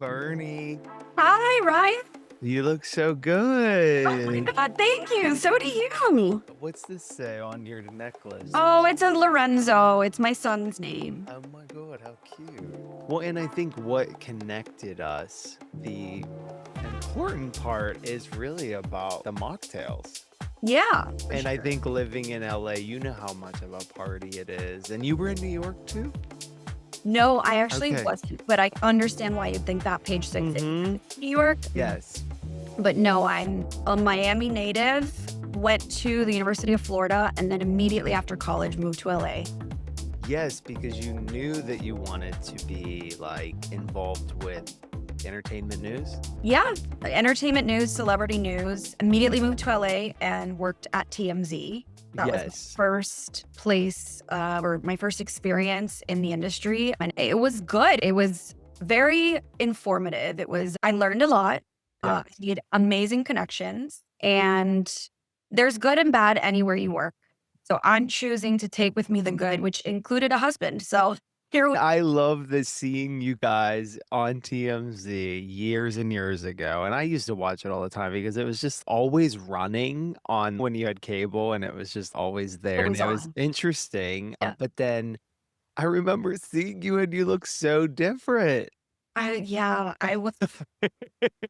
Bernie. Hi, Ryan. You look so Oh my good. God, thank you. So do you. What's this say on your necklace? Oh, it's a Lorenzo. It's my son's name. Oh my god, how cute. Well, and I think what connected us, the important part is really about the mocktails. Yeah, for And I sure. think living in LA, you know how much of a party it is. And you were in New York too? No, I actually Okay. wasn't, but I understand why you'd think that page six is Mm-hmm. New York. Yes. But no, I'm a Miami native, went to the University of Florida, and then immediately after college moved to LA. Yes, because you knew that you wanted to be like involved with entertainment news. Yeah, entertainment news, celebrity news. Immediately moved to LA and worked at TMZ. That was my Yes. first place or my first experience in the industry. And it was good. It was very informative. I learned a lot. Yeah. I made amazing connections. And there's good and bad anywhere you work. So I'm choosing to take with me the good, which included a husband. So here we I love the seeing you guys on TMZ years and years ago. And I used to watch it all the time because it was just always running on when you had cable and it was just always there. And always it was on. interesting. Yeah. But then I remember seeing you and you look so different. I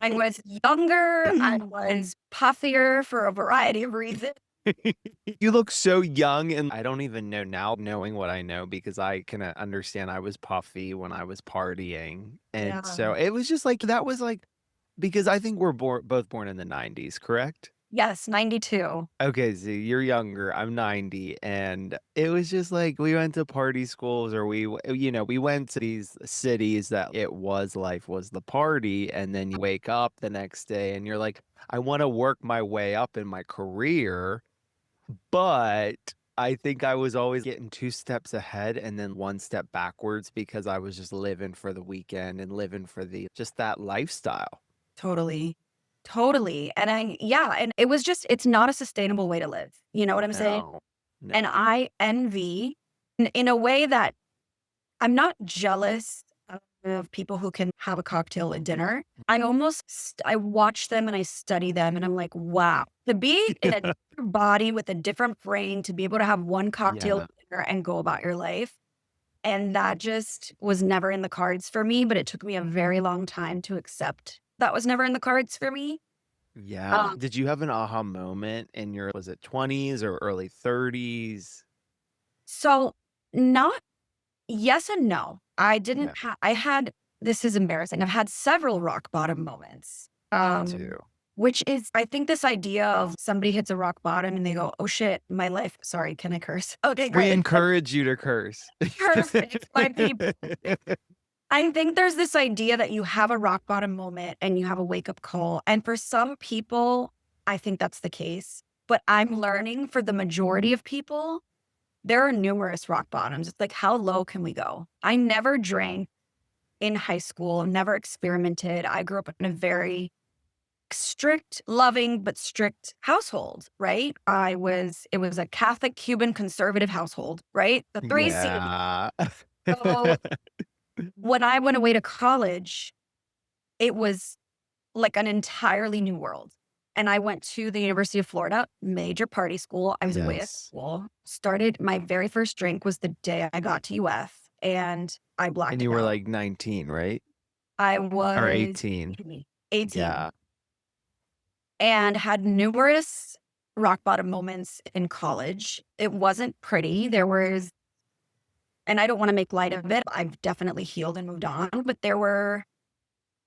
was younger, I was puffier for a variety of reasons. You look so young, and I don't even know now, knowing what I know, because I can understand I was puffy when I was partying. And Yeah. so it was just like, that was like, because I think we're both born in the 90s, correct? Yes, 92. Okay, so you're younger, I'm 90, and it was just like we went to party schools or we went to these cities that it was life was the party, and then you wake up the next day and you're like, I want to work my way up in my career, but I think I was always getting 2 steps ahead and then 1 step backwards because I was just living for the weekend and living for the just that lifestyle. Totally. Totally. And it's not a sustainable way to live. You know what I'm saying? No. No. And I envy in a way that I'm not jealous of people who can have a cocktail at dinner. I watch them and I study them and I'm like, wow, to be in a different body with a different brain, to be able to have one cocktail Yeah. at dinner and go about your life. And that just was never in the cards for me, but it took me a very long time to accept that was never in the cards for me. Yeah. Um, Did you have an aha moment in your was it 20s or early 30s? so not yes and no. Yeah, I had this is embarrassing. I've had several rock bottom moments. me too. Which is I think this idea of somebody hits a rock bottom and they go, "Oh shit, my life." Sorry, can I curse? Okay, We great. encourage you to curse. Perfect. My people. I think there's this idea that you have a rock bottom moment and you have a wake up call. And for some people, I think that's the case. But I'm learning for the majority of people, there are numerous rock bottoms. It's like, how low can we go? I never drank in high school, never experimented. I grew up in a very strict, loving, but strict household, right? It was a Catholic, Cuban, conservative household, right? The three C's. Yeah. So when I went away to college, it was like an entirely new world. And I went to the University of Florida, major party school. I was away at Yes. school. Started my very first drink was the day I got to UF and I And blacked you it were out. like 19, right? I Or was 18. 18 Yeah. and had numerous rock bottom moments in college. It wasn't pretty. And I don't want to make light of it. I've definitely healed and moved on, but there were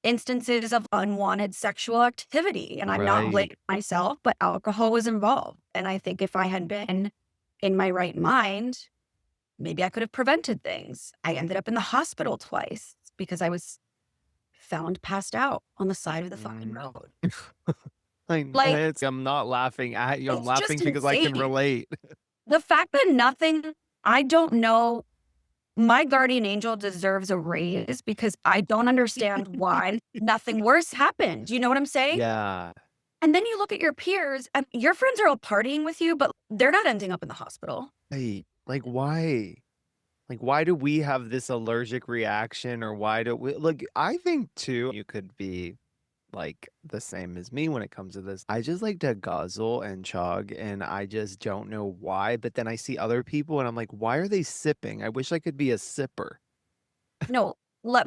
instances of unwanted sexual activity. And I'm not Right. blaming myself, but alcohol was involved. And I think if I had been in my right mind, maybe I could have prevented things. I ended up in the hospital twice because I was found passed out on the side of the fucking Mm. road. Like, I'm not laughing at you. I'm it's just laughing because I can insane. relate. The fact that I don't know, my guardian angel deserves a raise because I don't understand why nothing worse happened. You know what I'm saying? Yeah. And then you look at your peers and your friends are all partying with you, but they're not ending up in the hospital. Hey, like why? Like, why do we have this allergic reaction or why do we look, I think too, you could be like the same as me when it comes to this. I just like to guzzle and chug and I just don't know why. But then I see other people and I'm like, why are they sipping? I wish I could be a sipper. No,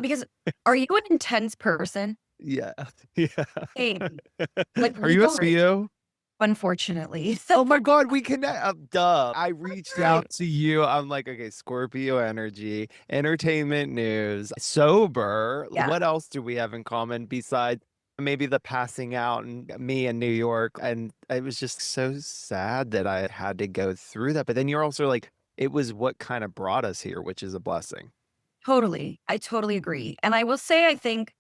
because are you an intense person? Yeah. Yeah. Same. Like, Are we you a don't, CEO? unfortunately. Oh So my God, we connect. Duh. I reached right. out to you. I'm like, okay, Scorpio energy, entertainment news, sober. Yeah, What else do we have in common besides maybe the passing out and me in New York? And it was just so sad that I had to go through that. But then you're also like, it was what kind of brought us here, which is a blessing. totally. I totally agree. And I will say, I think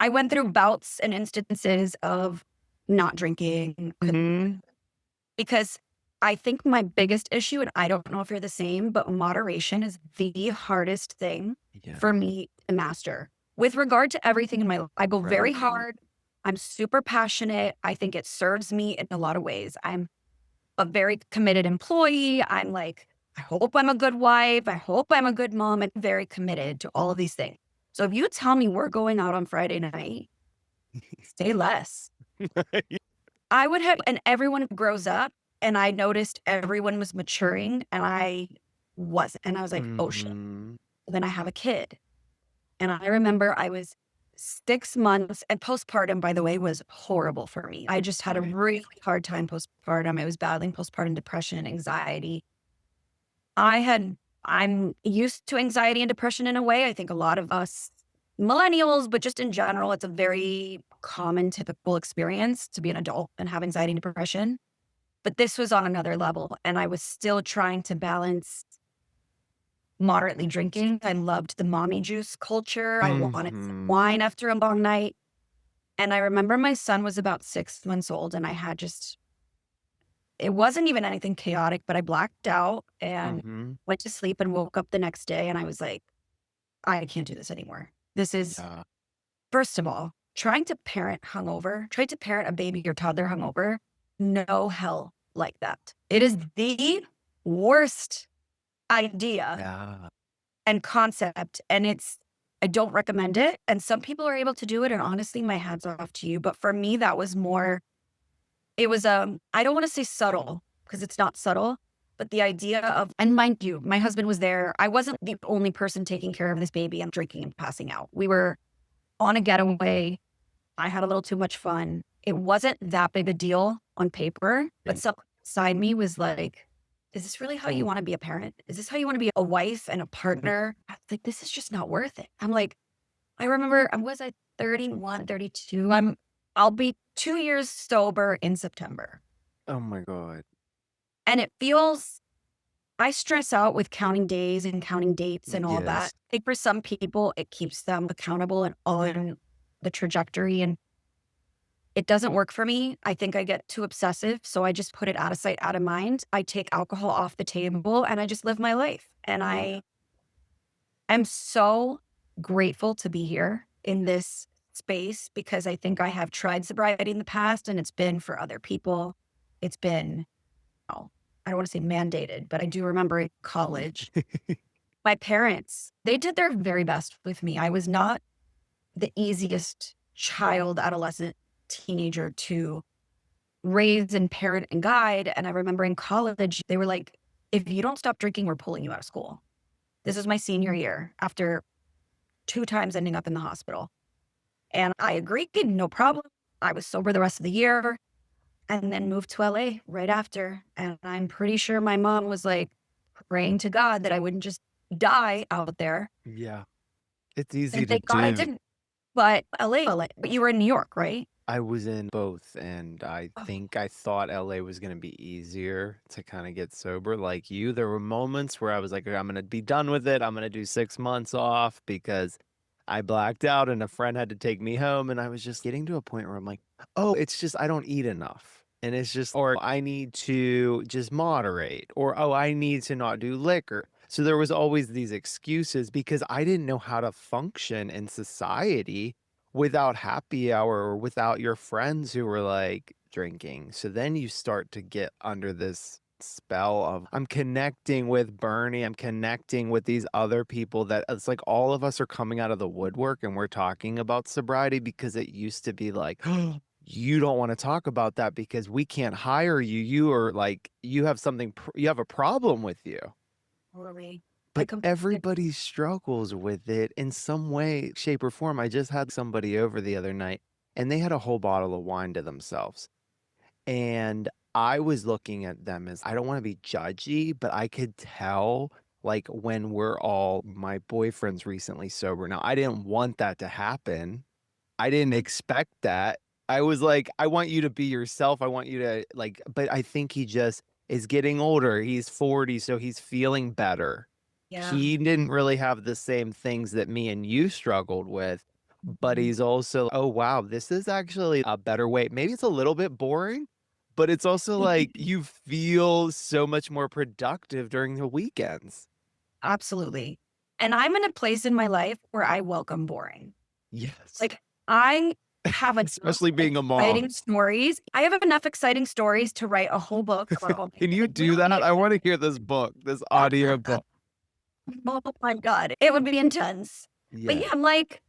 I went through bouts and instances of not drinking Hmm. because I think my biggest issue, and I don't know if you're the same, but moderation is the hardest thing Yeah. for me to master. With regard to everything in my life, I go Right. very hard. I'm super passionate. I think it serves me in a lot of ways. I'm a very committed employee. I'm like, I hope I'm a good wife. I hope I'm a good mom and very committed to all of these things. So if you tell me we're going out on Friday night, say less. I would have, and everyone grows up, and I noticed everyone was maturing, and I wasn't. And I was like, oh shit. Hmm. Then I have a kid. And I remember I was 6 months, and postpartum, by the way, was horrible for me. I just had a Right. really hard time postpartum. I was battling postpartum depression, anxiety. I'm used to anxiety and depression in a way. I think a lot of us millennials, but just in general, it's a very common, typical experience to be an adult and have anxiety and depression. But this was on another level, and I was still trying to balance moderately drinking. I loved the mommy juice culture. I wanted some Hmm. wine after a long night. And I remember my son was about 6 months old, and I had just, it wasn't even anything chaotic, but I blacked out and Hmm. went to sleep and woke up the next day. And I was like, I can't do this anymore. This is, Yeah. first of all, trying to parent hungover, trying to parent a baby or toddler hungover, no hell like that. It is the worst idea Yeah. and concept. And I don't recommend it. And some people are able to do it. And honestly, my hat's off to you. But for me, that was more, it was, I don't want to say subtle because it's not subtle, but the idea of, and mind you, my husband was there. I wasn't the only person taking care of this baby and drinking and passing out. We were on a getaway. I had a little too much fun. It wasn't that big a deal on paper, but Right. some side me was like, is this really how you want to be a parent? Is this how you want to be a wife and a partner? I was like, this is just not worth it. I'm like, I remember, was I 31, 32? I'll be 2 years sober in September. Oh my God. And it feels, I stress out with counting days and counting dates and all that. Yes. I think for some people, it keeps them accountable and on the trajectory. And it doesn't work for me. I think I get too obsessive. So I just put it out of sight, out of mind. I take alcohol off the table and I just live my life. And Yeah. I am so grateful to be here in this space because I think I have tried sobriety in the past and it's been for other people. It's been, oh, I don't want to say mandated, but I do remember in college, my parents, they did their very best with me. I was not the easiest child, adolescent, teenager to raise and parent and guide. And I remember in college, they were like, if you don't stop drinking, we're pulling you out of school. This was my senior year after 2 times ending up in the hospital. And I agreed, no problem. I was sober the rest of the year and then moved to LA right after. And I'm pretty sure my mom was like praying to God that I wouldn't just die out there. Yeah. It's easy And to thank God I do. didn't. But LA, but you were in New York, right? I was in both, and I Oh, think I thought LA was gonna be easier to kind of get sober like you. There were moments where I was like, I'm gonna be done with it. I'm gonna do 6 months off because I blacked out and a friend had to take me home. And I was just getting to a point where I'm like, oh, it's just I don't eat enough. And it's just, or I need to just moderate, or oh, I need to not do liquor. So there was always these excuses because I didn't know how to function in society without happy hour or without your friends who were like drinking. So then you start to get under this. spell of I'm connecting with Bernie, I'm connecting with these other people that it's like all of us are coming out of the woodwork and we're talking about sobriety because it used to be like, you don't want to talk about that because we can't hire you. You are like, you have something, you have a problem with you. Totally. I But completely. everybody struggles with it in some way, shape, or form. I just had somebody over the other night and they had a whole bottle of wine to themselves. And I was looking at them as I don't want to be judgy, but I could tell like when we're all my boyfriend's recently sober. Now, I didn't want that to happen. I didn't expect that. I was like, I want you to be yourself. I want you to like, but I think he just is getting older. He's 40, so he's feeling better. Yeah. He didn't really have the same things that me and you struggled with, but Mhm. he's also, oh, wow, this is actually a better way. Maybe it's a little bit boring, but it's also like you feel so much more productive during the weekends. Absolutely. And I'm in a place in my life where I welcome boring. Yes. Like, I have enough Especially being a mom. exciting stories. I have enough exciting stories to write a whole book about all my Can you do really that? I want to exciting. hear this book, this audio book. Oh my God. It would be intense. But Yeah. yeah, I'm like,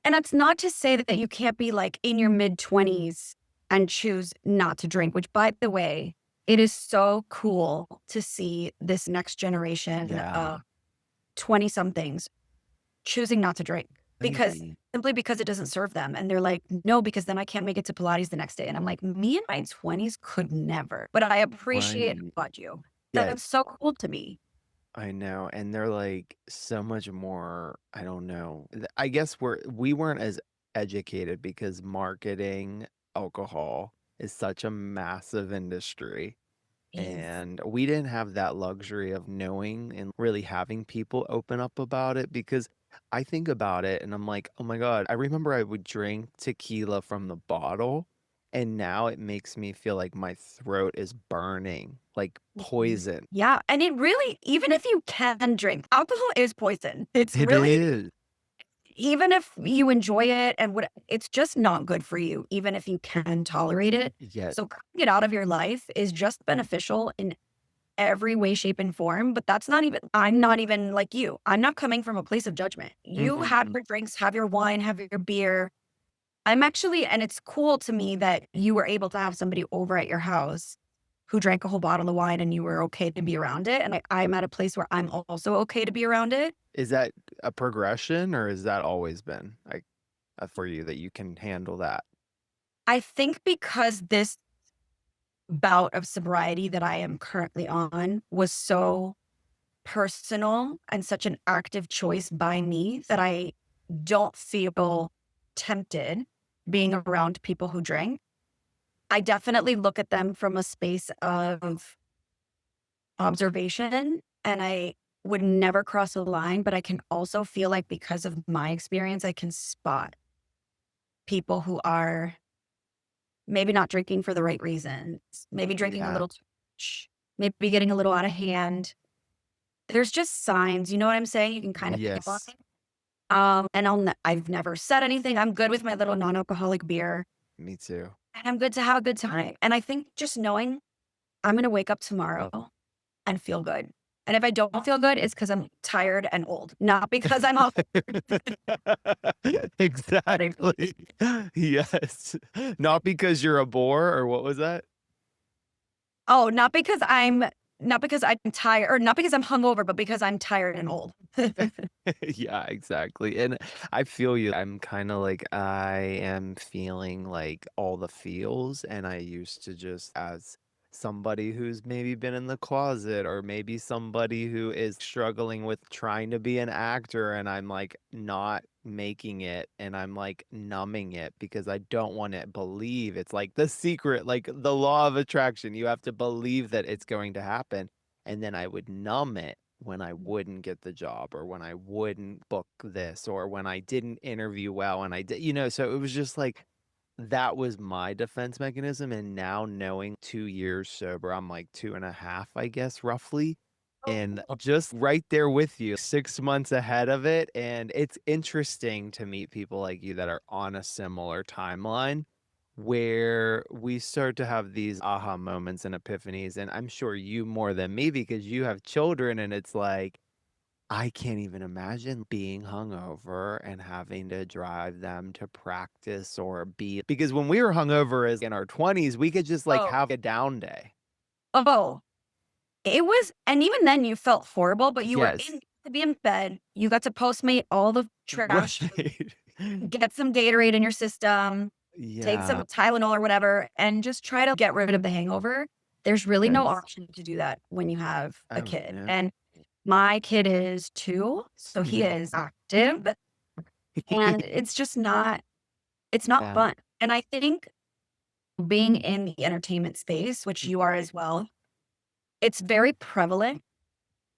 and that's not to say that you can't be like in your mid-20s and choose not to drink, which, by the way, it is so cool to see this next generation Yeah. of 20 somethings choosing not to drink because Crazy. simply because it doesn't serve them. And they're like, no, because then I can't make it to Pilates the next day. And I'm like, me in my 20s could never, but I appreciate Right. about you. Yeah, That's so cool to me. I know. And they're like so much more, I don't know. I guess we weren't as educated because marketing alcohol is such a massive industry. Yes. And we didn't have that luxury of knowing and really having people open up about it because I think about it and I'm like, oh my God, I remember I would drink tequila from the bottle and now it makes me feel like my throat is burning, like Mhm. poison. Yeah. And it really, even if you can drink, alcohol is poison. It's It really, is. even if you enjoy it and what, it's just not good for you, even if you can tolerate it. Yet, So cutting it out of your life is just beneficial in every way, shape, and form, but that's not even I'm not even like you. I'm not coming from a place of judgment. You have mm-mm. your drinks, have your wine, have your beer. I'm actually and it's cool to me that you were able to have somebody over at your house who drank a whole bottle of wine and you were okay to be around it, and I'm at a place where I'm also okay to be around it. Is that a progression or has that always been like for you that you can handle that? I think because this bout of sobriety that I am currently on was so personal and such an active choice by me that I don't feel tempted being around people who drink. I definitely look at them from a space of observation and I would never cross a line, but I can also feel like because of my experience, I can spot people who are maybe not drinking for the right reasons, maybe drinking a Yeah. little too much, maybe getting a little out of hand. There's just signs, you know what I'm saying? You can kind of pick up on. Yes. And I've never said anything. I'm good with my little non-alcoholic beer, Me too. and I'm good to have a good time. And I think just knowing I'm gonna wake up tomorrow and feel good. And if I don't feel good, it's because 'cause I'm tired and old, not because I'm off. Exactly. Yes. Not because you're a bore or what was that? Oh, not because I'm tired or not because I'm hungover, but because I'm tired and old. Yeah, exactly. And I feel you. I'm kind of like I am feeling like all the feels and I used to just as somebody who's maybe been in the closet or maybe somebody who is struggling with trying to be an actor and I'm like not making it and I'm like numbing it because I don't want to believe it's like the secret, like the law of attraction. You have to believe that it's going to happen and then I would numb it when I wouldn't get the job or when I wouldn't book this or when I didn't interview well and I did, so it was just like that was my defense mechanism. And now knowing 2 years sober, I'm like two and a half, I guess, roughly. And just right there with you, 6 months ahead of it. And it's interesting to meet people like you that are on a similar timeline where we start to have these aha moments and epiphanies. And I'm sure you more than me because you have children, and it's like, I can't even imagine being hungover and having to drive them to practice or be because when we were hungover as in our 20s, we could just like Oh, have a down day. oh, it was, and even then you felt horrible, but you were Yes. in to be in bed. You got to Postmate all the trash, Right. get some Gatorade in your system, take some Yeah. Tylenol or whatever, and just try to get rid of the hangover. There's really no Yes. option to do that when you have a Oh, kid. no. And my kid is 2, so he Mhm. is active, and it's not Yeah. fun. And I think being in the entertainment space, which you are as well, it's very prevalent,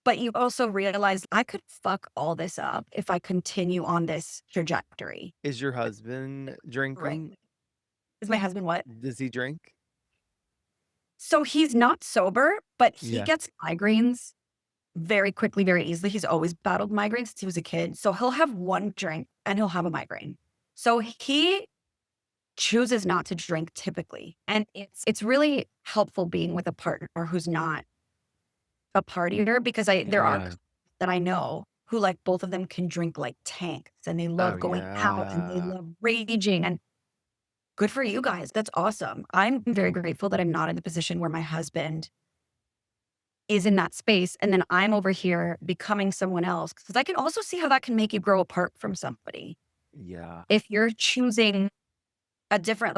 but you also realize I could fuck all this up if I continue on this trajectory. Is your husband Right. drinking? Is my husband what? Does he drink? So he's not sober, but he Yeah. gets migraines very quickly, very easily. He's always battled migraines since he was a kid. So he'll have one drink and he'll have a migraine. So he chooses not to drink typically. And it's really helpful being with a partner who's not a partier because there are Yeah. that I know who like both of them can drink like tanks and they Oh, love going out and they yeah. love raging and good for you guys. That's awesome. I'm very grateful that I'm not in the position where my husband is in that space and then I'm over here becoming someone else because I can also see how that can make you grow apart from somebody. Yeah. If you're choosing a different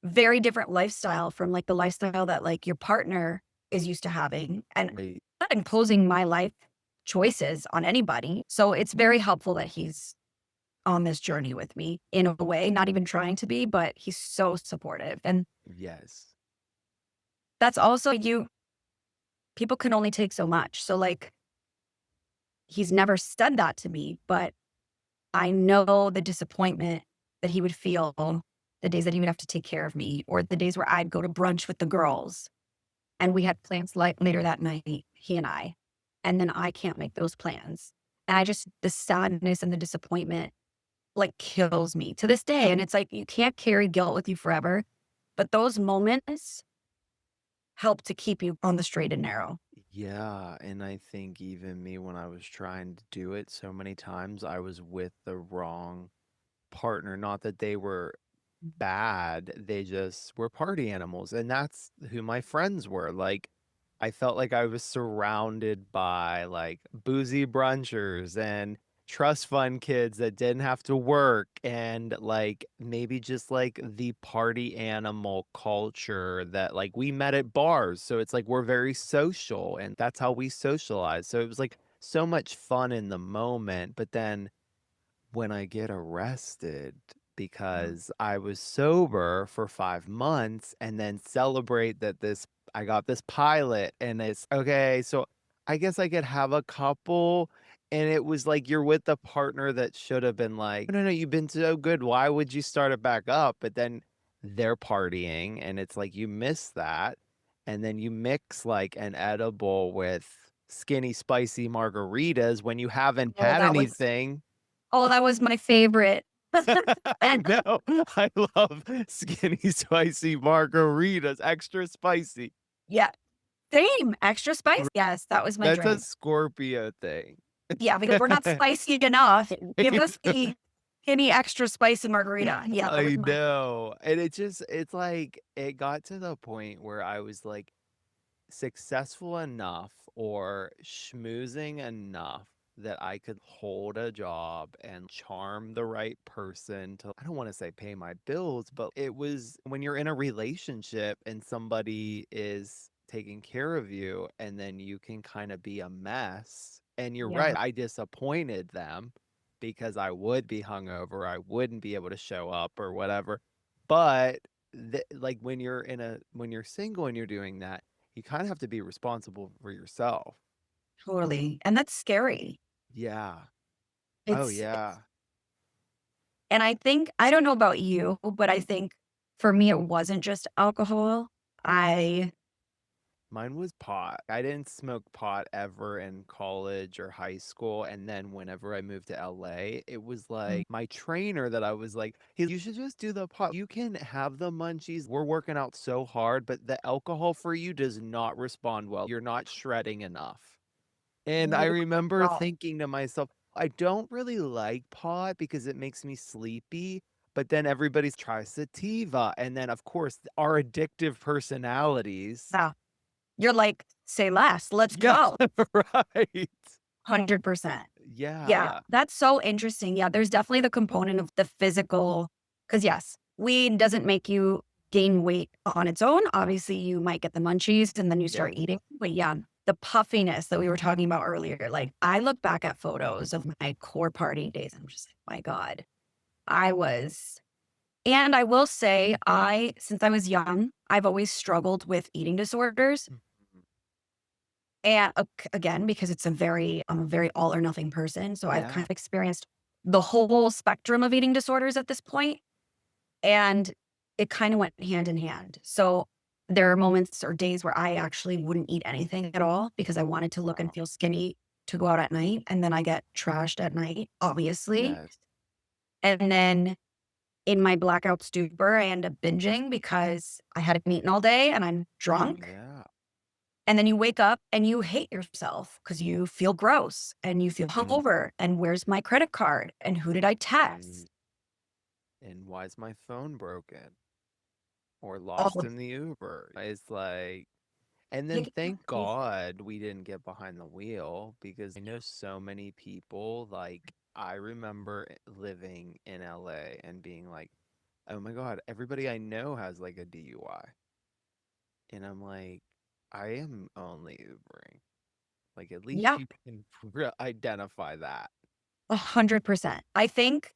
very different lifestyle from like the lifestyle that like your partner is used to having and Right. not imposing my life choices on anybody. So it's very helpful that he's on this journey with me in a way, not even trying to be, but he's so supportive. And Yes. that's also people can only take so much. So like he's never said that to me, but I know the disappointment that he would feel the days that he would have to take care of me or the days where I'd go to brunch with the girls and we had plans like later that night, he and I, and then I can't make those plans. And the sadness and the disappointment like kills me to this day. And it's like, you can't carry guilt with you forever, but those moments help to keep you on the straight and narrow. Yeah, and I think even me when I was trying to do it so many times, I was with the wrong partner. Not that they were bad, they just were party animals, and that's who my friends were. Like, I felt like I was surrounded by like boozy brunchers and trust fund kids that didn't have to work and like maybe just like the party animal culture that like we met at bars. So it's like we're very social and that's how we socialize. So it was like so much fun in the moment, but then when I get arrested Mhm. because I was sober for 5 months and then celebrate that this I got this pilot and it's okay, so I guess I could have a couple and it was like you're with a partner that should have been like, "No, no, you've been so good. Why would you start it back up?" But then they're partying and it's like you miss that. And then you mix like an edible with skinny spicy margaritas when you haven't Oh, had anything. that was my favorite. I And know. I love skinny spicy margaritas, extra spicy. yeah, same extra spice. Yes, that was my That's a drink. Scorpio thing. Yeah, because we're not spicy enough. Give us the any extra spice and margarita. Yeah, that was I my know. And it's like it got to the point where I was like successful enough or schmoozing enough that I could hold a job and charm the right person to, I don't want to say pay my bills, but it was when you're in a relationship and somebody is taking care of you and then you can kind of be a mess. And you're right, yeah, I disappointed them because I would be hungover, I wouldn't be able to show up or whatever. But like when you're single and you're doing that, you kind of have to be responsible for yourself. totally. And that's scary. Yeah. Oh, It's yeah. and I think I don't know about you, but I think for me it wasn't just alcohol. I Mine was pot. I didn't smoke pot ever in college or high school. And then whenever I moved to LA, it was Mm. like my trainer that I was like, hey, you should just do the pot. You can have the munchies. We're working out so hard, but the alcohol for you does not respond well. You're not shredding enough. And I remember Wow. thinking to myself, I don't really like pot because it makes me sleepy. But then everybody tries sativa. And then, of course, our addictive personalities. Yeah. You're like, say less. Let's Yeah, go. right. 100%. Yeah, Yeah. that's so interesting. Yeah, there's definitely the component of the physical, because yes, weed doesn't make you gain weight on its own. Obviously, you might get the munchies and then you Yep. start eating. But yeah, the puffiness that we were talking about earlier, like I look back at photos of my core party days. I'm just like, my God, I was. And I will say, since I was young, I've always struggled with eating disorders. Mhm. And again, because I'm a very all or nothing person. So I've kind Yeah. of experienced the whole spectrum of eating disorders at this point, and it kind of went hand in hand. So there are moments or days where I actually wouldn't eat anything at all because I wanted to look and Wow. feel skinny to go out at night. And then I get trashed at night, obviously. Yes. And then in my blackout stupor, I end up binging because I hadn't eaten all day and I'm drunk. Yeah. And then you wake up and you hate yourself because you feel gross and you feel Mm. hungover. And where's my credit card? And who did I And text? why is my phone broken or All lost of in the Uber? It's like, and then like, thank God we didn't get behind the wheel because I know so many people. Like, I remember living in LA and being like, oh my God, everybody I know has like a DUI. And I'm like, I am only Ubering. Like, at least yeah, you can identify that. 100%. I think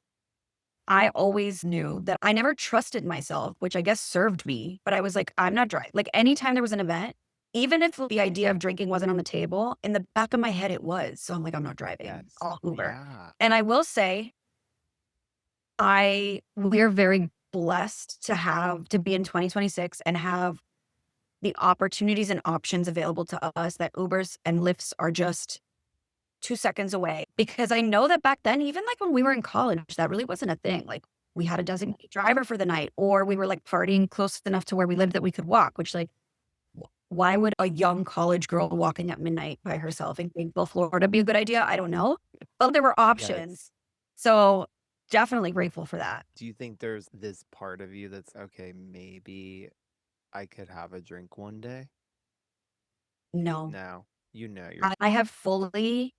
I always knew that I never trusted myself, which I guess served me, but I was like, I'm not driving. Like anytime there was an event, even if the idea of drinking wasn't on the table, in the back of my head it was. So I'm like, I'm not driving. Yes. I'll Uber. Yeah. And I will say, we're very blessed to be in 2026 and have the opportunities and options available to us that Ubers and Lyfts are just 2 seconds away. Because I know that back then, even like when we were in college, that really wasn't a thing. Like we had a designated driver for the night, or we were like partying close enough to where we lived that we could walk, which like, why would a young college girl walking at midnight by herself in Greenville, Florida be a good idea? I don't know. But there were Yes. options. So definitely grateful for that. Do you think there's this part of you that's okay, maybe I could have a drink one day? No, No, you know I have fully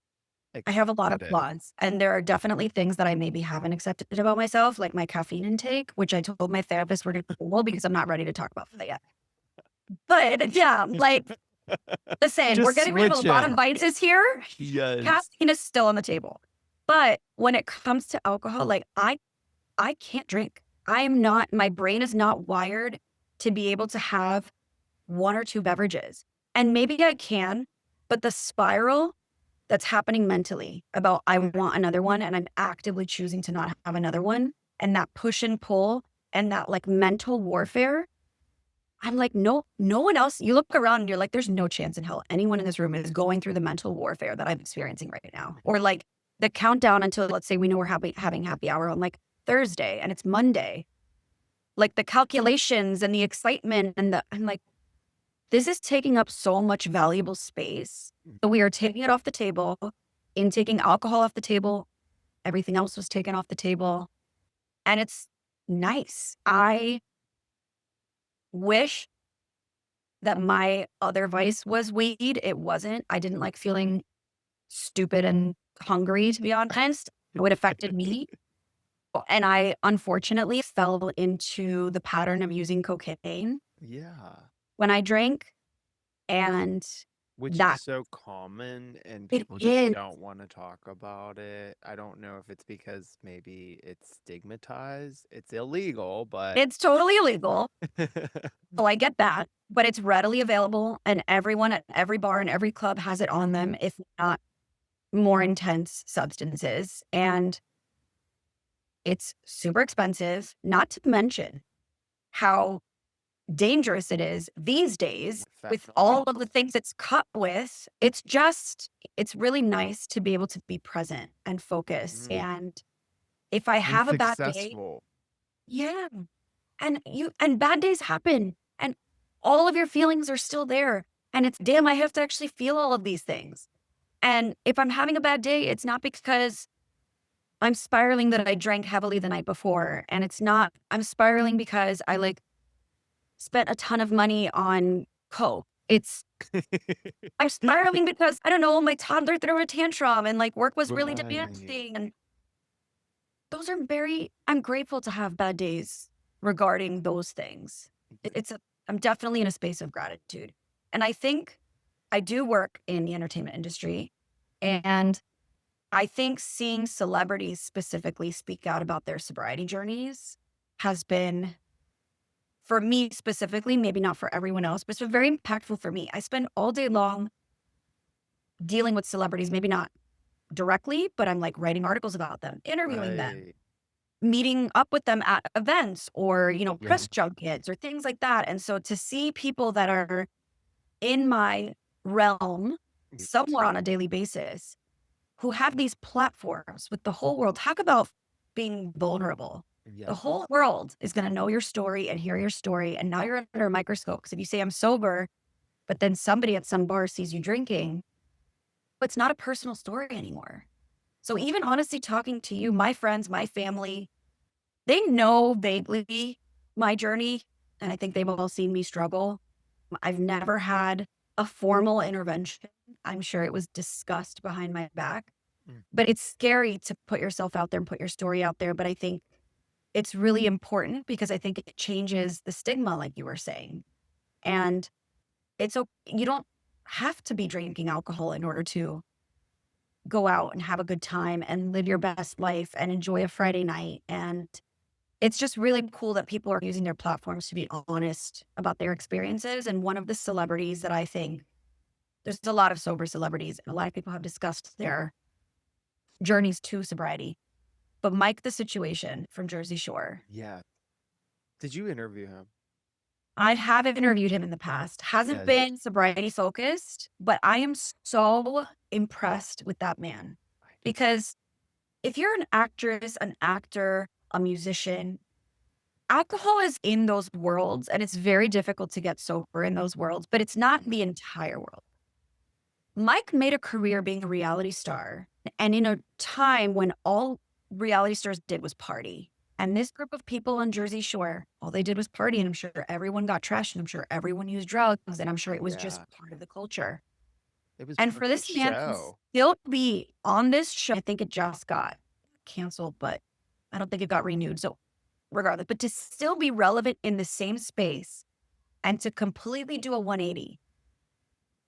I have a lot of accepted it. flaws, and there are definitely things that I maybe haven't accepted about myself, like my caffeine intake, which I told my therapist we're gonna well, because I'm not ready to talk about that yet. But yeah, like, listen, we're Just getting rid of a lot of switching. vices here. Yes. Caffeine is still on the table. But when it comes to alcohol, like I can't drink. I am not my brain is not wired to be able to have 1 or 2 beverages. And maybe I can, but the spiral that's happening mentally about I want another one and I'm actively choosing to not have another one, and that push and pull and that like mental warfare, I'm like, no one else. You look around and you're like, there's no chance in hell anyone in this room is going through the mental warfare that I'm experiencing right now. Or like the countdown until let's say we know we're having happy hour on like Thursday and it's Monday. Like the calculations and the excitement I'm like, this is taking up so much valuable space. So we are taking it off the table. In taking alcohol off the table, everything else was taken off the table. And it's nice. I wish that my other vice was weed. It wasn't. I didn't like feeling stupid and hungry, to be honest. It affected me. And I unfortunately fell into the pattern of using cocaine Yeah. when I drank. And Which is that so common and it people just is, don't want to talk about it. I don't know if it's because maybe it's stigmatized. It's illegal, but it's totally illegal. So I get that, but it's readily available and everyone at every bar and every club has it on them, if not more intense substances. And it's super expensive, not to mention how dangerous it is these days with Fentanyl. all of the things it's cut with. It's really nice to be able to be present and focus. Mm. And if I And have a bad day, successful. yeah. And bad days happen and all of your feelings are still there. And it's damn, I have to actually feel all of these things. And if I'm having a bad day, it's not because I'm spiraling that I drank heavily the night before. And it's not, I'm spiraling because I like spent a ton of money on coke. I'm spiraling because I don't know, my toddler threw a tantrum and like work was really Right. demanding. And those are I'm grateful to have bad days regarding those things. I'm definitely in a space of gratitude. And I think I do work in the entertainment industry. And I think seeing celebrities specifically speak out about their sobriety journeys has been, for me specifically, maybe not for everyone else, but it's been very impactful for me. I spend all day long dealing with celebrities, maybe not directly, but I'm like writing articles about them, interviewing them, Right. meeting up with them at events or, Yeah. press junkets or things like that. And so to see people that are in my realm somewhat on a daily basis who have these platforms with the whole world, talk about being vulnerable. The Yes. whole world is going to know your story and hear your story. And now you're under a microscope. Because if you say I'm sober, but then somebody at some bar sees you drinking, it's not a personal story anymore. So even honestly talking to you, my friends, my family, they know vaguely my journey, and I think they've all seen me struggle. I've never had a formal intervention. I'm sure it was discussed behind my back, Mm. but it's scary to put yourself out there and put your story out there. But I think it's really important because I think it changes the stigma, like you were saying. And you don't have to be drinking alcohol in order to go out and have a good time and live your best life and enjoy a Friday night. And it's just really cool that people are using their platforms to be honest about their experiences. And one of the celebrities that I think there's a lot of sober celebrities, and a lot of people have discussed their journeys to sobriety. But Mike the Situation from Jersey Shore, Yeah. Did you interview him? I have interviewed him in the past. Hasn't Yes. been sobriety focused, but I am so impressed with that man. Because if you're an actress, an actor, a musician, alcohol is in those worlds and it's very difficult to get sober in those worlds, but it's not the entire world. Mike made a career being a reality star and in a time when all reality stars did was party. And this group of people on Jersey Shore, all they did was party. And I'm sure everyone got trashed. And I'm sure everyone used drugs. And I'm sure it was just Yeah. part of the culture. It was And part for of the this man to show. still be on this show, I think it just got canceled, but I don't think it got renewed. So regardless, but to still be relevant in the same space and to completely do a 180,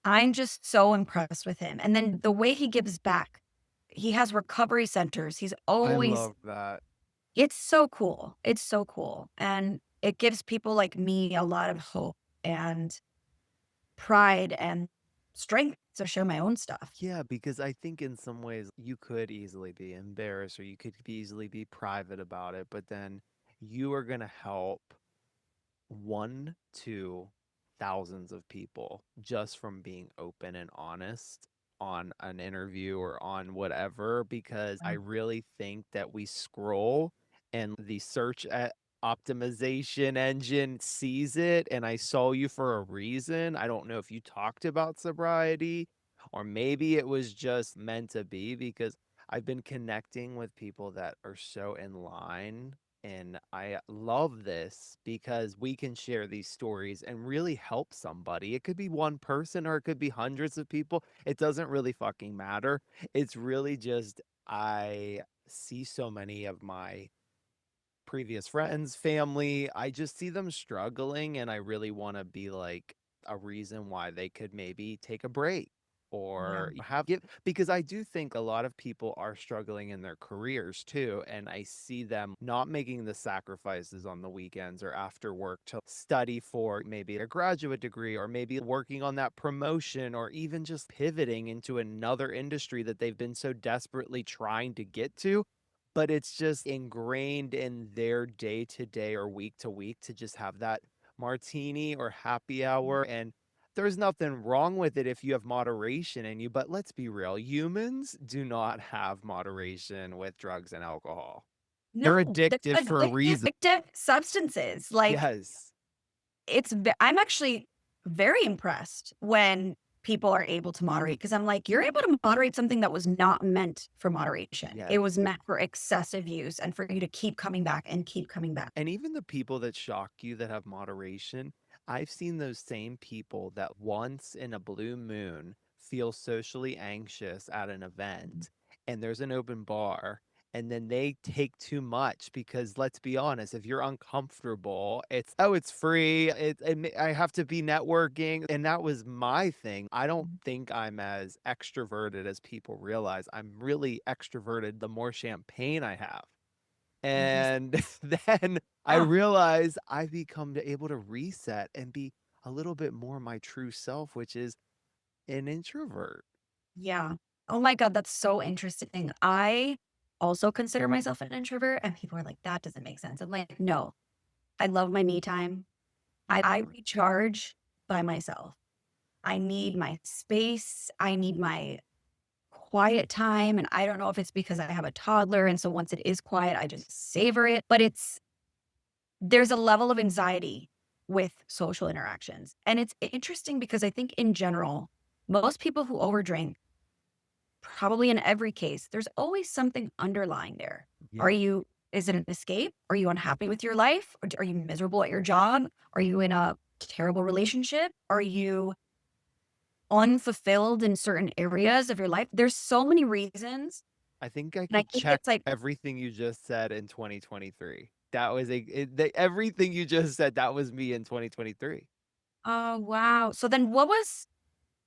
I'm just so impressed with him. And then the way he gives back, he has recovery centers. I love that. It's so cool. It's so cool. And it gives people like me a lot of hope and pride and strength to share my own stuff. Yeah, because I think in some ways you could easily be embarrassed or you could easily be private about it, but then you are going to help one to thousands of people just from being open and honest on an interview or on whatever, because I really think that we scroll and the optimization engine sees it and I saw you for a reason. I don't know if you talked about sobriety or maybe it was just meant to be because I've been connecting with people that are so in line and I love this because we can share these stories and really help somebody. It could be one person or it could be hundreds of people. It doesn't really fucking matter. It's really just, I see so many of my previous friends, family, I just see them struggling and I really want to be like a reason why they could maybe take a break Yeah. or have give because I do think a lot of people are struggling in their careers too and I see them not making the sacrifices on the weekends or after work to study for maybe a graduate degree or maybe working on that promotion or even just pivoting into another industry that they've been so desperately trying to get to, but it's just ingrained in their day to day or week to week to just have that martini or happy hour. And there's nothing wrong with it if you have moderation in you. But let's be real, humans do not have moderation with drugs and alcohol. They're No, they're addictive for a reason. addictive substances. Like, Yes. I'm actually very impressed when people are able to moderate because I'm like, you're able to moderate something that was not meant for moderation. It Yes. was meant for excessive use and for you to keep coming back and keep coming back. And even the people that shock you that have moderation, I've seen those same people that once in a blue moon feel socially anxious at an event and there's an open bar and then they take too much because let's be honest, if you're uncomfortable, it's oh, it's free. I have to be networking. And that was my thing. I don't think I'm as extroverted as people realize. I'm really extroverted the more champagne I have. Interesting. And then I Oh, realize I've become able to reset and be a little bit more my true self, which is an introvert. yeah. Oh my God, that's so interesting. I also consider myself an introvert, and people are like, that doesn't make sense. I'm like, no, I love my me time. I recharge by myself. I need my space. I need my quiet time. And I don't know if it's because I have a toddler. And so once it is quiet, I just savor it. But there's a level of anxiety with social interactions. And it's interesting because I think in general, most people who overdrink, probably in every case, there's always something underlying there. Are Yeah. you, is it an escape? Are you unhappy with your life? Or are you miserable at your job? Are you in a terrible relationship? Are you unfulfilled in certain areas of your life? There's so many reasons. I think I And I could think check it's like, everything you just said in 2023. That was everything you just said. That was me in 2023. oh, wow. So then what was,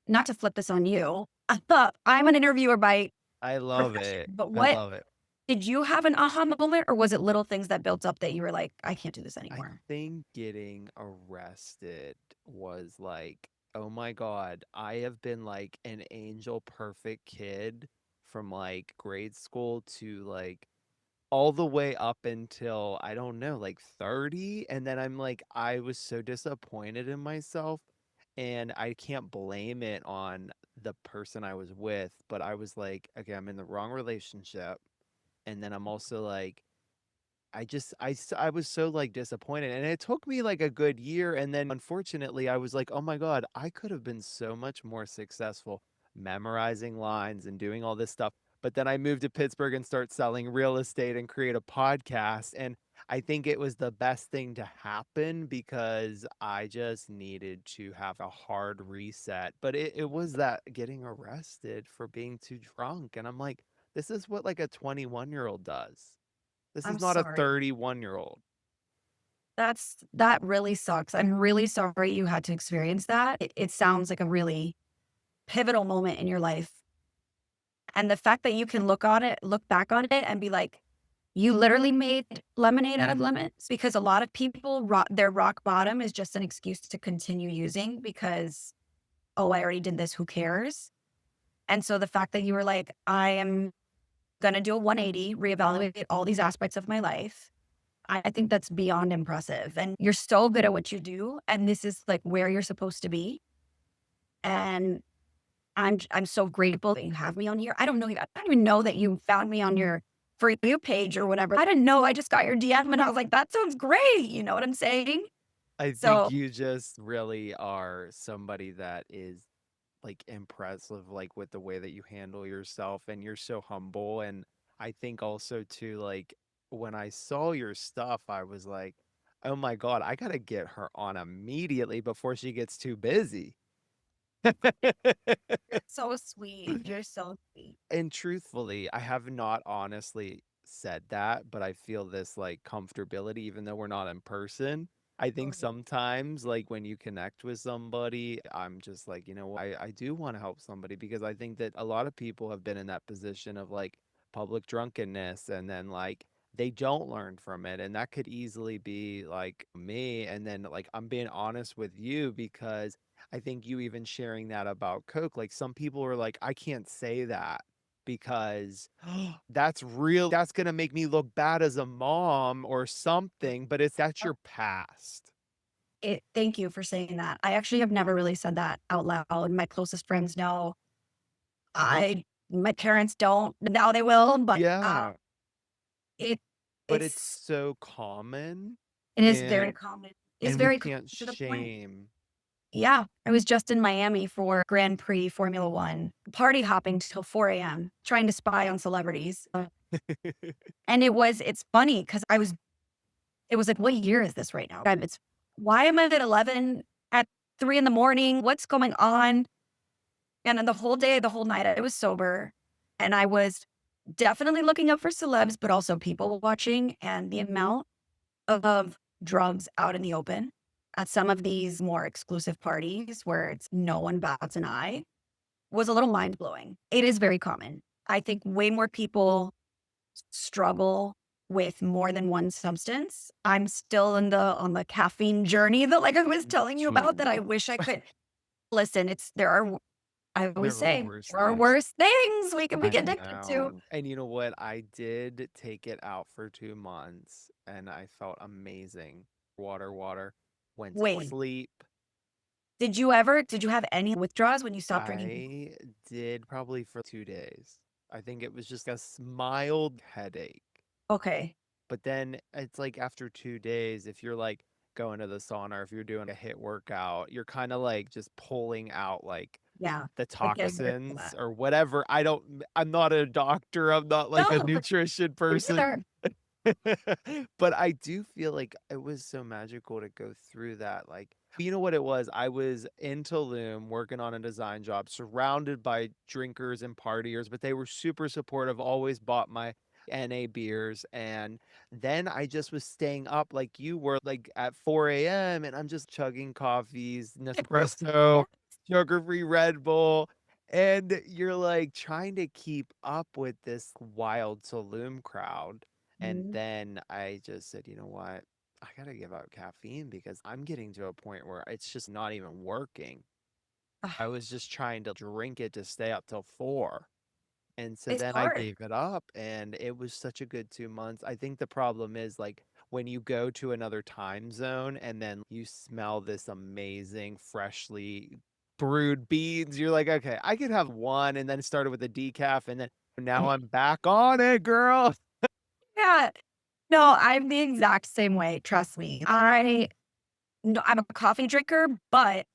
not to flip this on you, I'm an interviewer by I love profession, it. but I what love it. did you have an aha moment or was it little things that built up that you were like, I can't do this I anymore? think getting arrested was like, oh my God, I have been like an angel perfect kid from like grade school to like all the way up until I don't know, like 30. And then I'm like, I was so disappointed in myself. And I can't blame it on the person I was with, but I was like, okay, I'm in the wrong relationship. And then I'm also like, I was so, like, disappointed, and it took me, like, a good year, and then, unfortunately, I was like, "Oh my god, I could have been so much more successful memorizing lines and doing all this stuff," but then I moved to Pittsburgh and start selling real estate and create a podcast, and I think it was the best thing to happen because I just needed to have a hard reset, but it was that getting arrested for being too drunk, and I'm like, "This is what, like, a 21-year-old does." This is I'm not a sorry. 31-year-old. That really sucks. I'm really sorry you had to experience that. It sounds like a really pivotal moment in your life. And the fact that you can look back on it and be like, you literally made lemonade out of lemons because a lot of people, their rock bottom is just an excuse to continue using because, oh, I already did this. Who cares? And so the fact that you were like, I am going to do a 180, reevaluate all these aspects of my life. I think that's beyond impressive. And you're so good at what you do. And this is like where you're supposed to be. And I'm so grateful that you have me on here. I don't even know that you found me on your For You page or whatever. I didn't know. I just got your DM and I was like, that sounds great. You know what I'm saying? I think So you just really are somebody that is, like, impressive, like, with the way that you handle yourself, and you're so humble, and I think also too, like, when I saw your stuff, I was like, "Oh my god, I gotta get her on immediately before she gets too busy." you're so sweet. You're so sweet. And truthfully, I have not honestly said that, but I feel this like comfortability, even though we're not in person. I think Totally. sometimes, like when you connect with somebody, I'm just like, you know, I do want to help somebody because I think that a lot of people have been in that position of like public drunkenness and then like they don't learn from it. And that could easily be like me. And then, like, I'm being honest with you because I think you even sharing that about Coke, like some people are like, I can't say that because that's gonna make me look bad as a mom or something, but that's your past. Thank you for saying that. I actually have never really said that out loud. My closest friends know. My parents don't. Now they will, but, Yeah, it but it's it's so common, it is very and common. It's and we very common can't to the point. shame. Yeah, I was just in Miami for Grand Prix Formula 1, party hopping till 4 AM, trying to spy on celebrities, and it's funny because it was like, "What year is this right now?" It's why am I at 11 at 3 in the morning? What's going on? And then the whole day, the whole night, I was sober, and I was definitely looking up for celebs, but also people watching, and the amount of drugs out in the open at some of these more exclusive parties where it's no one bats an eye was a little mind blowing. It is very common. I think way more people struggle with more than one substance. I'm still on the caffeine journey that like I was telling you about that I wish I could listen. I always There are say worse there are things. worse things we can be I addicted to. know. And you know what? I did take it out for 2 months, and I felt amazing. Water, water. Went to Wait, sleep. did you have any withdrawals when you stopped drinking? I did probably for 2 days. I think it was just a mild headache. Okay. But then it's like after 2 days, if you're like going to the sauna or if you're doing a hit workout, you're kind of like just pulling out like Yeah. the Like getting rid of toxins that. or whatever. I'm not a doctor. I'm not like a No, nutrition me person. neither. But I do feel like it was so magical to go through that. Like, you know what it was? I was in Tulum working on a design job, surrounded by drinkers and partiers, but they were super supportive, always bought my NA beers. And then I just was staying up like you were, like at 4 a.m., and I'm just chugging coffees, Nespresso, sugar-free Red Bull. And you're like trying to keep up with this wild Tulum crowd. And Mhm. then I just said, you know what? I gotta give up caffeine because I'm getting to a point where it's just not even working. I Ugh, was just trying to drink it to stay up till 4. And so it's then I hard. gave it up, and it was such a good 2 months. I think the problem is like when you go to another time zone and then you smell this amazing freshly brewed beans, you're like, okay, I could have one, and then it started with a decaf, and then now I'm back on it, girl. Yeah. No, I'm the exact same way, trust me. No, I'm a coffee drinker, but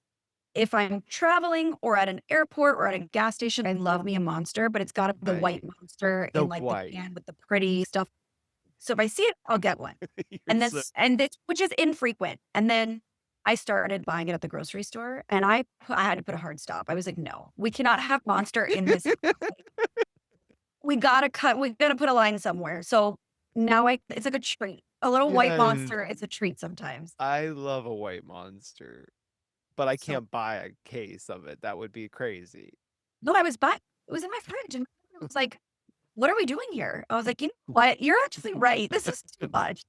if I'm traveling or at an airport or at a gas station, I love me a Monster, but it's got the white Right. Monster The in, like, the white. can with the pretty stuff. So if I see it, I'll get one. You're so And this which is infrequent. And then I started buying it at the grocery store, and I had to put a hard stop. I was like, "No, we cannot have Monster in this we gotta put a line somewhere." So now I it's like a treat. A little white Yes. Monster, it's a treat sometimes. I love a white monster, but I So can't buy a case of it. That would be crazy. no, it was in my fridge, and I was like, "What are we doing here?" I was like, "You know what? You're actually right. This is too much."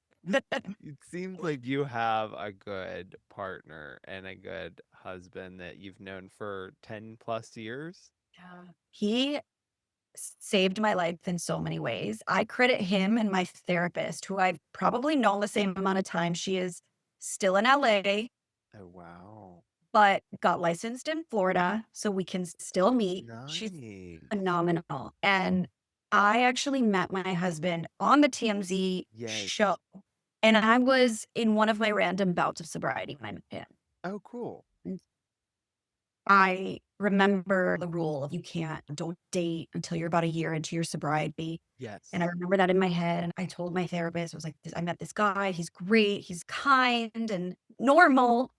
It seems like you have a good partner and a good husband that you've known for 10 plus years. Yeah. He saved my life in so many ways. I credit him and my therapist, who I've probably known the same amount of time. She is still in LA, Oh, wow. but got licensed in Florida, so we can still meet. She's Nice. phenomenal. And I actually met my husband on the TMZ show, Yes. and I was in one of my random bouts of sobriety when I met him. Oh, cool. And I remember the rule of don't date until you're about a year into your sobriety. And I Yes. remember that in my head. And I told my therapist, I was like, I met this guy. He's great. He's kind and normal.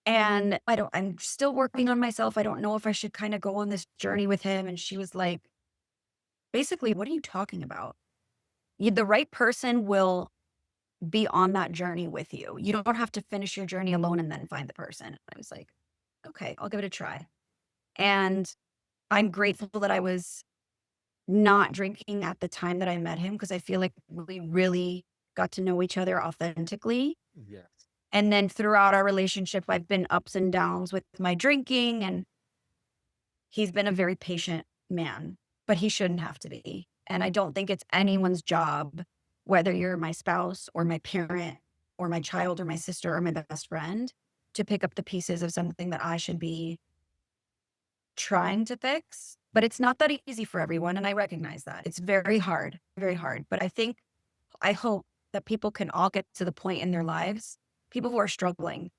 And I'm still working on myself. I don't know if I should kind of go on this journey with him. And she was like, basically, what are you talking about? The right person will be on that journey with you. You don't have to finish your journey alone and then find the person. I was like, okay, I'll give it a try. And I'm grateful that I was not drinking at the time that I met him because I feel like we really got to know each other authentically. Yes. And then throughout our relationship, I've been ups and downs with my drinking, and he's been a very patient man, but he shouldn't have to be. And I don't think it's anyone's job, whether you're my spouse or my parent, or my child or my sister or my best friend to pick up the pieces of something that I should be trying to fix. But it's not that easy for everyone. And I recognize that. It's very hard, very hard. But I hope that people can all get to the point in their lives, people who are struggling,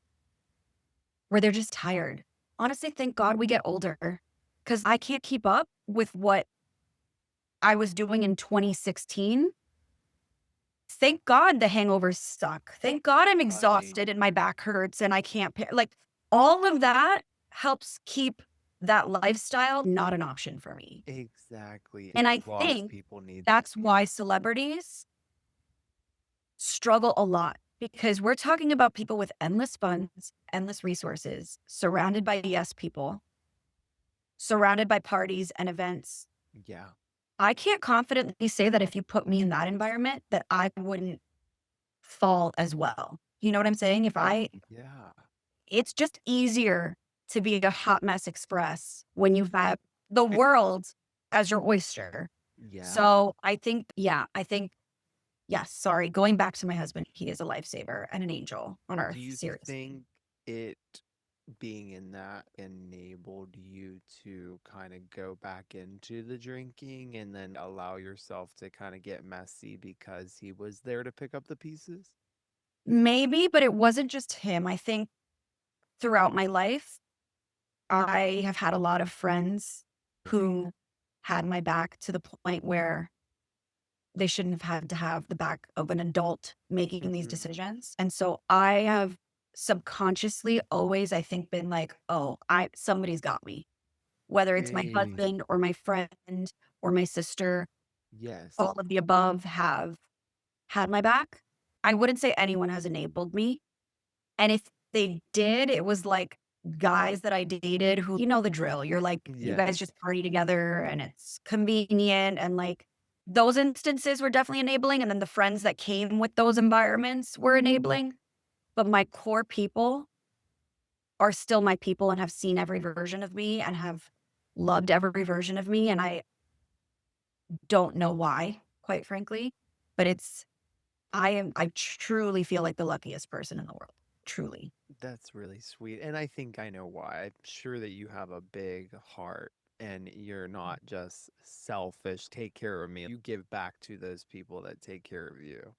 where they're just tired. Honestly, thank God we get older because I can't keep up with what I was doing in 2016. Thank God the hangovers suck. Thank God I'm Right. exhausted and my back hurts and I can't like all of that helps keep that lifestyle not an option for me. Exactly. And I Lots of think people need that. that's why celebrities struggle a lot because we're talking about people with endless funds, endless resources, surrounded by yes people, surrounded by parties and events. Yeah. I can't confidently say that if you put me in that environment that I wouldn't fall as well. You know what I'm saying? Yeah. It's just easier to be a hot mess express when you have the world as your oyster. Yeah. So I think, yes, sorry, going back to my husband, he is a lifesaver and an angel on Do earth, you seriously. think it being in that enabled you to kind of go back into the drinking and then allow yourself to kind of get messy because he was there to pick up the pieces? Maybe, but it wasn't just him. I think throughout my life, I have had a lot of friends who had my back to the point where they shouldn't have had to have the back of an adult making these Hmm. decisions. And so I have subconsciously always, I think, been like, oh, somebody's got me. Whether it's my Hey, husband or my friend or my sister, yes. all of the above have had my back. I wouldn't say anyone has enabled me. And if they did, it was like guys that I dated who, you know, the drill. You're like, you guys Yes. just party together and it's convenient. And like those instances were definitely enabling. And then the friends that came with those environments were enabling. But my core people are still my people and have seen every version of me and have loved every version of me. And I don't know why, quite frankly. But I truly feel like the luckiest person in the world. Truly. That's really sweet. And I think I know why. I'm sure that you have a big heart and you're not just selfish, take care of me. You give back to those people that take care of you.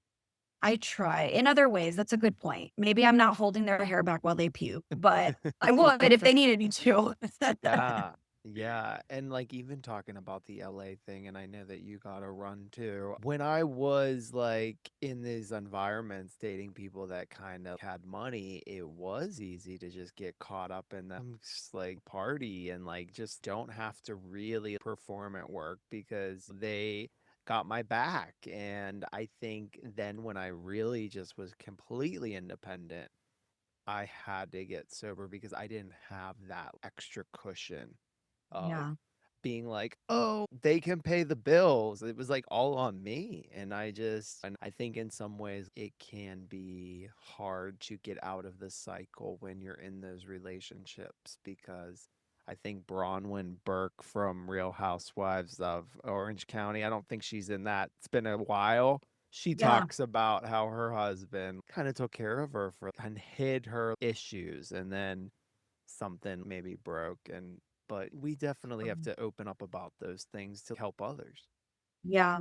I try in other ways. That's a good point. Maybe I'm not holding their hair back while they puke, but I would if they needed me to. Yeah. Yeah. And like even talking about the LA thing, and I know that you got to run too. When I was like in these environments dating people that kind of had money, it was easy to just get caught up in them just like party and like just don't have to really perform at work because they got my back. And I think then when I really just was completely independent, I had to get sober because I didn't have that extra cushion of Yeah. being like, oh, they can pay the bills. It was like all on me. And I think in some ways it can be hard to get out of the cycle when you're in those relationships because I think Bronwyn Burke from Real Housewives of Orange County, I don't think she's in that. It's been a while. She Yeah. talks about how her husband kind of took care of her for and hid her issues and then something maybe broke and but we definitely have Mhm. to open up about those things to help others. Yeah.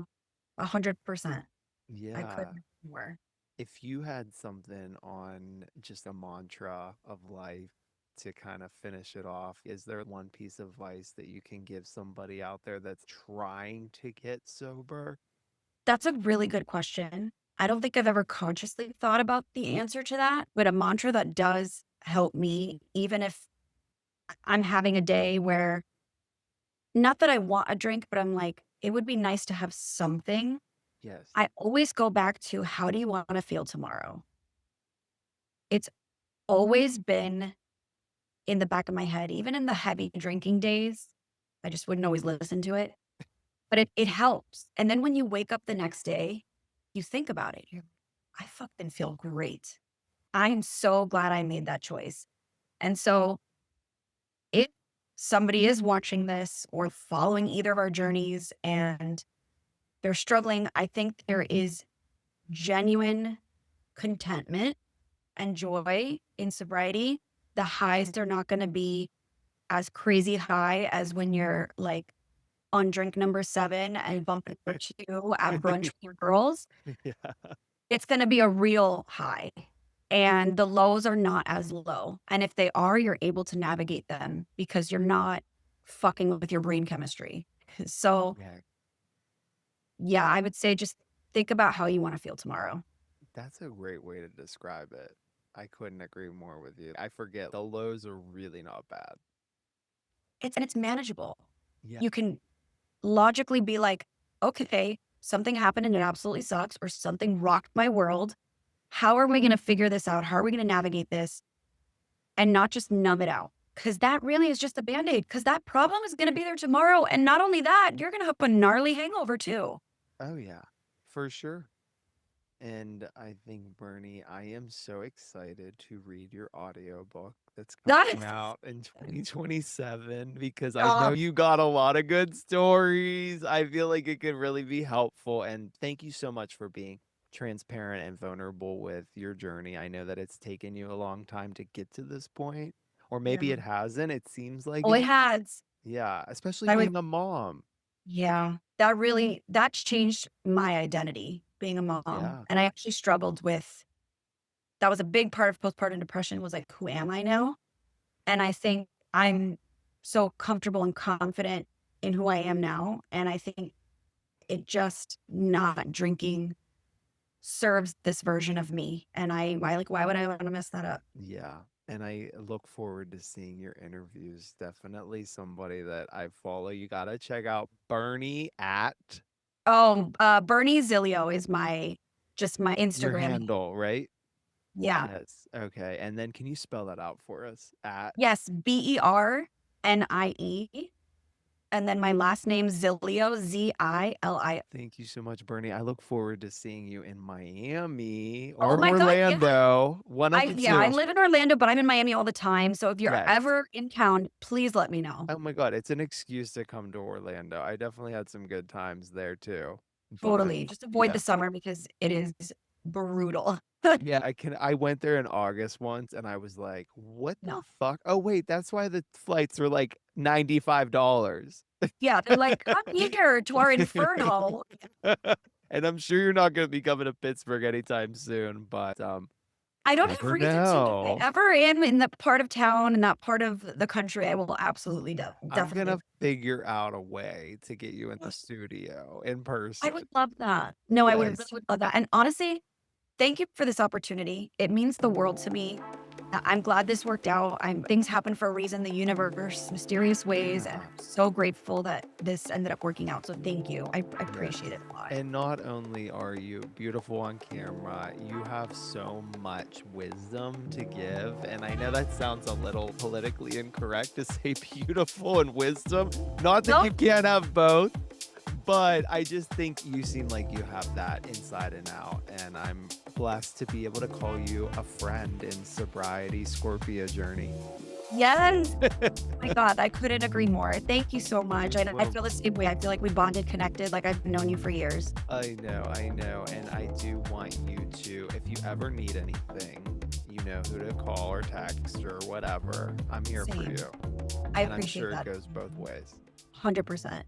100%. I Yeah. couldn't agree more. If you had something on just a mantra of life to kind of finish it off, is there one piece of advice that you can give somebody out there that's trying to get sober? That's a really good question. I don't think I've ever consciously thought about the answer to that, but a mantra that does help me, even if I'm having a day where not that I want a drink, but I'm like, it would be nice to have something. Yes. I always go back to how do you want to feel tomorrow? It's always been in the back of my head, even in the heavy drinking days. I just wouldn't always listen to it, but it helps. And then when you wake up the next day, you think about it. I fucking feel great. I am so glad I made that choice. And so if somebody is watching this or following either of our journeys and they're struggling, I think there is genuine contentment and joy in sobriety, the highs are not going to be as crazy high as when you're like on drink number 7 and bump number 2 at brunch with your girls. Yeah. It's going to be a real high. And the lows are not as low. And if they are, you're able to navigate them because you're not fucking with your brain chemistry. So, Yeah. yeah, I would say just think about how you want to feel tomorrow. That's a great way to describe it. I couldn't agree more with you. I forget the lows are really not bad. It's manageable. Yeah. You can logically be like, okay, something happened and it absolutely sucks, or something rocked my world. How are we going to figure this out? How are we going to navigate this and not just numb it out? Because that really is just a band aid, because that problem is going to be there tomorrow. And not only that, you're going to have a gnarly hangover too. Oh, yeah, for sure. And I think, Bernie, I am so excited to read your audiobook that's That coming is, out in 2027 because I know uh, you got a lot of good stories. I feel like it could really be helpful. And thank you so much for being transparent and vulnerable with your journey. I know that it's taken you a long time to get to this point, or maybe yeah. it hasn't. It seems like Oh, it it. has. Yeah, especially I would, being a mom. yeah, that really, that's changed my identity being a mom. Yeah. And I actually struggled with, that was a big part of postpartum depression was like, who am I now? And I think I'm so comfortable and confident in who I am now. And I think it just not drinking serves this version of me. And why would I want to mess that up? Yeah. And I look forward to seeing your interviews. Definitely somebody that I follow. You got to check out Bernie at Oh, Bernie Zilio is just my your Instagram. handle, right? Yeah. Yes. Okay. And then can you spell that out for us? At Yes. BERNIE. And then my last name, Zilio, ZILI. Thank you so much, Bernie. I look forward to seeing you in Miami Oh or my God. Yeah. Orlando. One of the I two. live in Orlando, but I'm in Miami all the time. So if you're Yes. ever in town, please let me know. Oh my God. It's an excuse to come to Orlando. I definitely had some good times there too. But Totally. Just avoid yeah. the summer because it is brutal. Yeah, I went there in August once and I was like, "What the No. fuck? Oh wait, that's why the flights were like $95." Yeah. They're like, come here to our inferno. And I'm sure you're not going to be coming to Pittsburgh anytime soon, but I don't have never reason to. If I know. ever am in that part of town and that part of the country, I will absolutely I'm definitely. gonna figure out a way to get you in the studio in I person. would love that. No, I would really Yes. would love that. And honestly, thank you for this opportunity. It means the world to me. I'm glad this worked out. Things happen for a reason, the universe, mysterious ways, and Yeah. I'm so grateful that this ended up working out. So thank you. I Yes. appreciate it a lot. And not only are you beautiful on camera, you have so much wisdom to give. And I know that sounds a little politically incorrect to say beautiful and wisdom. Not that No, you can't have both, but I just think you seem like you have that inside and out. And I'm blessed to be able to call you a friend in sobriety Scorpio journey. yes. Oh my God, I couldn't agree more. Thank you so much. I Well, feel the same way. I feel like we bonded, connected, like I've known you for years. I know. And I do want you to, if you ever need anything, you know who to call or text or whatever. I'm here for Same. you. I And I'm appreciate sure it that. goes both ways. 100%.